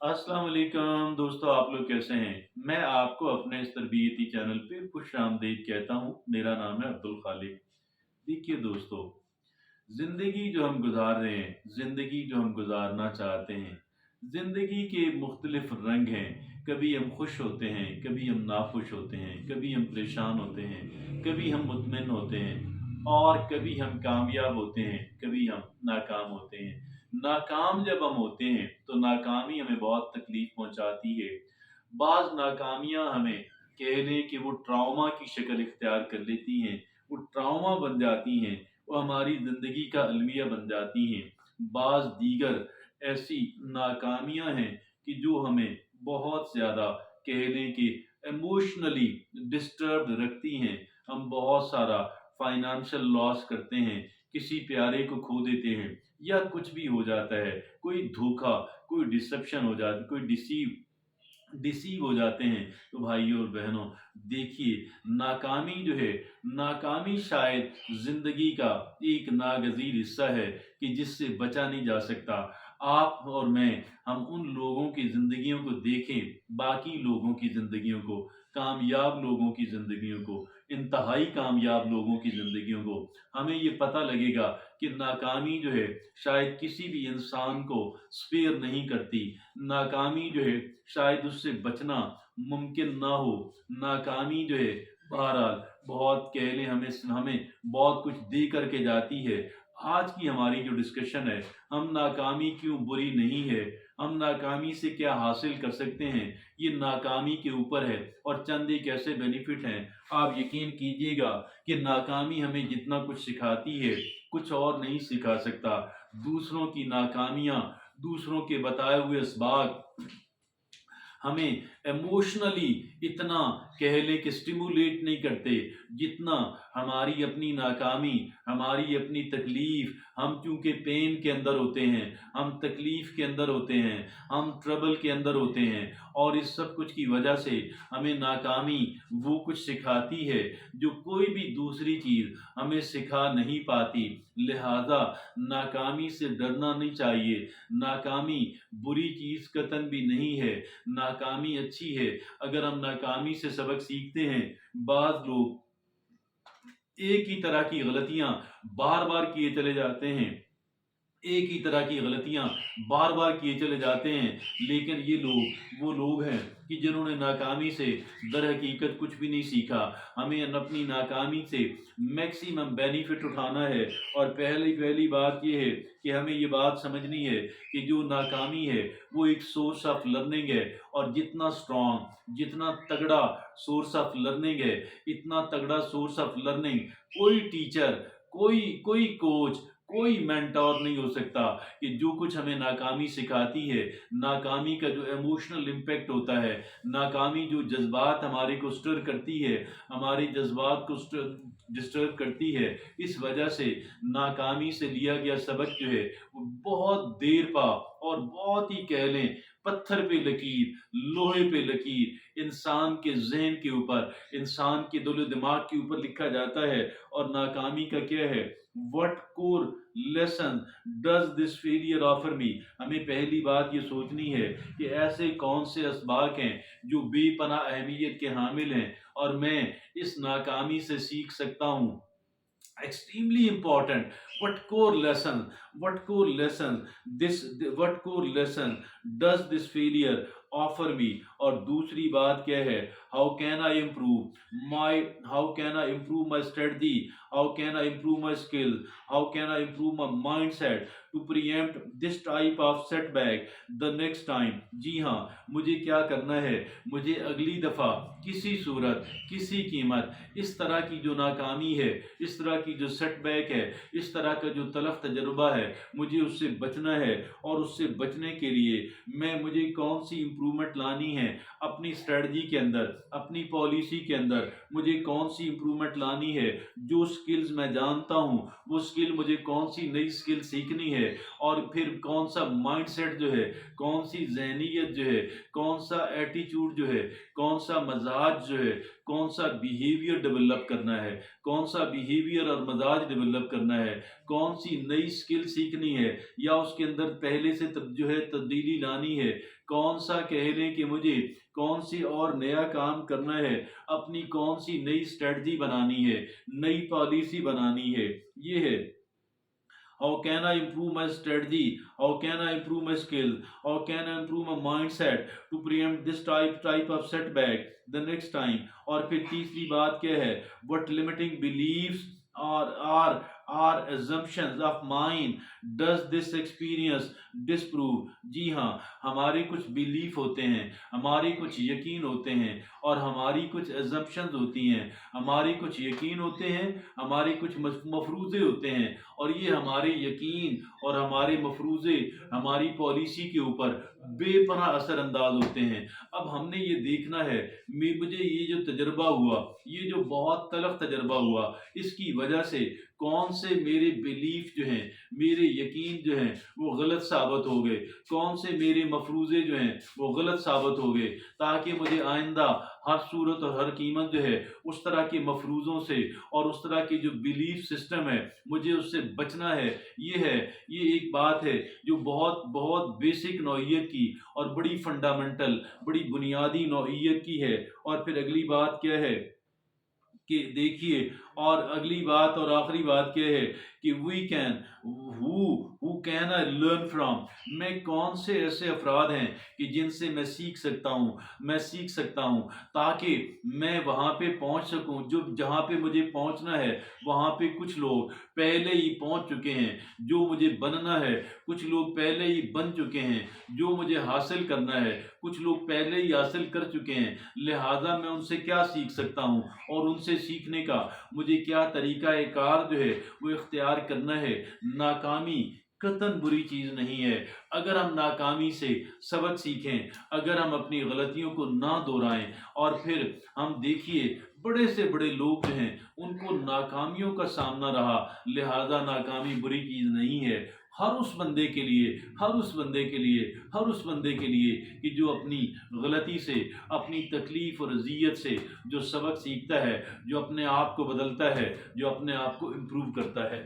अस्सलाम वालेकुम दोस्तों, आप लोग कैसे हैं? मैं आपको अपने इस तरबियती चैनल पे खुश-आमदीद कहता हूँ। मेरा नाम है अब्दुल खालिक। देखिए दोस्तों, ज़िंदगी जो हम गुज़ार रहे हैं, ज़िंदगी जो हम गुज़ारना चाहते हैं, ज़िंदगी के मुख्तलिफ़ रंग हैं। कभी हम खुश होते हैं, कभी हम नाखुश होते हैं, कभी हम परेशान होते हैं, कभी हम मुतमिन होते हैं और कभी हम कामयाब होते हैं, कभी हम नाकाम होते हैं। नाकाम जब हम होते हैं, तो नाकामी हमें बहुत तकलीफ़ पहुँचाती है। बाज़ नाकामियाँ हमें कह लें कि वो ट्रॉमा की शक्ल इख्तियार कर लेती हैं, वो ट्रॉमा बन जाती हैं, वो हमारी ज़िंदगी का अलमिया बन जाती हैं। बाज़ दीगर ऐसी नाकामियाँ हैं कि जो हमें बहुत ज़्यादा कह लें कि इमोशनली डिस्टर्ब्ड रखती हैं। हम बहुत सारा फाइनेंशियल लॉस करते हैं, किसी प्यारे को खो देते हैं या कुछ भी हो जाता है, कोई धोखा, कोई डिसेप्शन हो जाता है, कोई डिसीव हो जाते हैं। तो भाइयों और बहनों, देखिए, नाकामी जो है, नाकामी शायद ज़िंदगी का एक नागज़ीर हिस्सा है कि जिससे बचा नहीं जा सकता। आप और मैं, हम उन लोगों की ज़िंदगियों को देखें, बाकी लोगों की ज़िंदगियों को, कामयाब लोगों की ज़िंदगियों को, इंतहाई कामयाब लोगों की ज़िंदगियों को, हमें ये पता लगेगा कि नाकामी जो है, शायद किसी भी इंसान को स्पेयर नहीं करती। नाकामी जो है, शायद उससे बचना मुमकिन ना हो। नाकामी जो है, बहरहाल बहुत कह लें, हमें हमें बहुत कुछ दे कर के जाती है। आज की हमारी जो डिस्कशन है, हम नाकामी क्यों बुरी नहीं है, हम नाकामी से क्या हासिल कर सकते हैं, ये नाकामी के ऊपर है और चंद एक ऐसे बेनिफिट हैं। आप यकीन कीजिएगा कि नाकामी हमें जितना कुछ सिखाती है, कुछ और नहीं सिखा सकता। दूसरों की नाकामियाँ, दूसरों के बताए हुए असबाब हमें इमोशनली इतना कह लें कि स्टिमुलेट नहीं करते, जितना हमारी अपनी नाकामी, हमारी अपनी तकलीफ। हम चूंकि पेन के अंदर होते हैं, हम तकलीफ के अंदर होते हैं, हम ट्रबल के अंदर होते हैं और इस सब कुछ की वजह से हमें नाकामी वो कुछ सिखाती है जो कोई भी दूसरी चीज़ हमें सिखा नहीं पाती। लिहाजा नाकामी से डरना नहीं चाहिए। नाकामी बुरी चीज़ कतन भी नहीं है, नाकामी अच्छी है। अगर हम नाकामी से सबक सीखते हैं, बाज़ लोग एक ही तरह की गलतियाँ बार-बार किए चले जाते हैं, एक ही तरह की गलतियाँ बार-बार किए चले जाते हैं, लेकिन ये लोग वो लोग हैं कि जिन्होंने नाकामी से दरहकीकत कुछ भी नहीं सीखा। हमें अपनी नाकामी से मैक्सिमम बेनिफिट उठाना है और पहली पहली बात ये है कि हमें ये बात समझनी है कि जो नाकामी है, वो एक सोर्स ऑफ लर्निंग है और जितना स्ट्रॉन्ग, जितना तगड़ा सोर्स ऑफ लर्निंग है, इतना तगड़ा सोर्स ऑफ लर्निंग कोई टीचर, कोई कोई कोच, कोई मेंटोर नहीं हो सकता कि जो कुछ हमें नाकामी सिखाती है, नाकामी का जो इमोशनल इम्पैक्ट होता है, नाकामी जो जज़्बात हमारे को स्टर करती है, हमारे जज़्बात को डिस्टर्ब करती है, इस वजह से नाकामी से लिया गया सबक जो है, वो बहुत देर पा और बहुत ही कह लें पत्थर पे लकीर, लोहे पे लकीर, इंसान के ज़हन के ऊपर, इंसान के दिलो-दिमाग के ऊपर लिखा जाता है। और नाकामी का क्या है? What core lesson does this failure offer me? हमें पहली बात ये सोचनी है कि ऐसे कौन से असबाक हैं जो बेपनाह अहमियत के हामिल हैं और मैं इस नाकामी से सीख सकता हूँ। Extremely important. What core lesson does this failure offer me? और दूसरी बात क्या है? How can I improve my strategy? How can I improve my skill? How can I improve my mindset to preempt this type of setback the next time? जी हाँ, मुझे क्या करना है? मुझे अगली दफ़ा किसी सूरत, किसी कीमत इस तरह की जो नाकामी है, इस तरह की जो सेटबैक है, इस तरह का जो तलख तजुर्बा है, मुझे उससे बचना है। और उससे बचने के लिए मुझे कौन सी इम्प्रूवमेंट लानी है अपनी स्ट्रेटजी के अंदर, अपनी पॉलिसी के अंदर, मुझे कौन सी इम्प्रूवमेंट लानी है। जो स्किल्स मैं जानता हूँ, वो स्किल मुझे कौन सी नई स्किल सीखनी है और फिर कौन सा माइंडसेट जो है, कौन सी जहनीत जो है, कौन सा एटीट्यूड जो है, कौन सा मजाज जो है, कौन सा बिहेवियर डेवलप करना है, कौन सा बिहेवियर और मजाज डेवलप करना है, कौन सी नई स्किल सीखनी है या उसके अंदर पहले से जो है तब्दीली लानी है, कौन सा कह लें कि मुझे कौन सी और नया काम करना है, अपनी कौन सी नई स्ट्रेटजी बनानी है, नई पॉलिसी बनानी है, ये है। How can I improve my strategy? How can I improve my skill? How can I improve my mindset to preempt this type of setback the next time? और फिर तीसरी बात क्या है? What limiting beliefs or assumptions of mine does this experience disprove? जी हाँ, हमारे कुछ belief होते हैं, हमारे कुछ यकीन होते हैं और हमारी कुछ assumptions होती हैं, हमारे कुछ यकीन होते हैं, हमारे कुछ मफरूज़े होते हैं और ये हमारे यकीन और हमारे मफरूज़े हमारी पॉलिसी के ऊपर बेपनाह असर अंदाज होते हैं। अब हमने ये देखना है, मुझे ये जो तजर्बा हुआ, ये जो बहुत तलख तजर्बा हुआ, इसकी वजह से कौन से मेरे बिलीफ जो हैं, मेरे यकीन जो हैं वो गलत साबित हो गए, कौन से मेरे मफरूज़े जो हैं वो गलत साबित हो गए, ताकि मुझे आइंदा हर सूरत और हर कीमत जो है उस तरह के मफरूज़ों से और उस तरह की जो बिलीफ सिस्टम है मुझे उससे बचना है। ये एक बात है जो बहुत बहुत बेसिक नौइयत की और बड़ी फंडामेंटल, बड़ी बुनियादी नौइयत की है। और फिर अगली बात क्या है कि देखिए, और अगली बात और आखिरी बात क्या है कि we can who can I learn from, मैं कौन से ऐसे अफराद हैं कि जिनसे मैं सीख सकता हूँ ताकि मैं वहाँ पे पहुँच सकूँ जो जहाँ पे मुझे पहुँचना है। वहाँ पे कुछ लोग पहले ही पहुँच चुके हैं, जो मुझे बनना है कुछ लोग पहले ही बन चुके हैं, जो मुझे हासिल करना है कुछ लोग पहले ही हासिल कर चुके हैं। लिहाजा मैं उनसे क्या सीख सकता हूँ और उनसे सीखने का मुझे क्या तरीका कार जो है वो इख्तियार करना है। नाकामी कतन बुरी चीज़ नहीं है। अगर हम नाकामी से सबक सीखें, अगर हम अपनी गलतियों को ना दोहराएं और फिर हम देखिए बड़े से बड़े लोग जो हैं उनको नाकामियों का सामना रहा, लिहाजा नाकामी बुरी चीज़ नहीं है। हर उस बंदे के लिए कि जो अपनी गलती से, अपनी तकलीफ और अजियत से जो सबक सीखता है, जो अपने आप को बदलता है, जो अपने आप को इम्प्रूव करता है।